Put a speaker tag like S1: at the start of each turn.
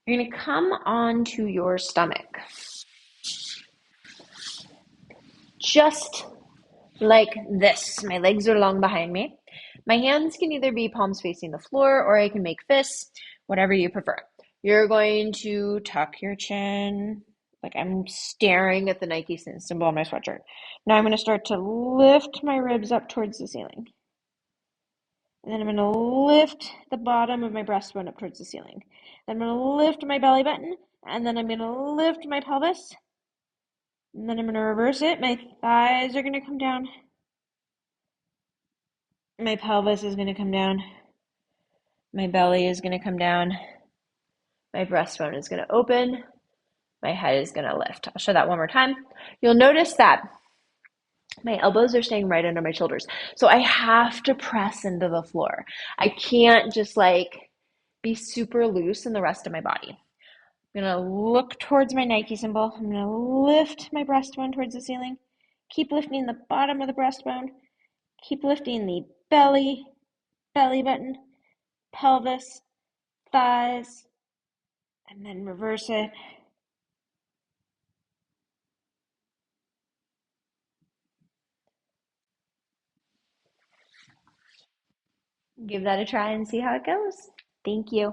S1: You're going to come onto your stomach, just like this. My legs are long behind me. My hands can either be palms facing the floor or I can make fists, whatever you prefer. You're going to tuck your chin, like I'm staring at the Nike symbol on my sweatshirt. Now I'm going to start to lift my ribs up towards the ceiling. And then I'm going to lift the bottom of my breastbone up towards the ceiling. Then I'm going to lift my belly button, and then I'm going to lift my pelvis. And then I'm going to reverse it. My thighs are going to come down. My pelvis is going to come down. My belly is going to come down. My breastbone is going to open. My head is going to lift. I'll show that one more time. You'll notice that my elbows are staying right under my shoulders. So I have to press into the floor. I can't just like be super loose in the rest of my body. I'm going to look towards my Nike symbol. I'm going to lift my breastbone towards the ceiling. Keep lifting the bottom of the breastbone. Keep lifting the belly button, pelvis, thighs, and then reverse it. Give that a try and see how it goes. Thank you.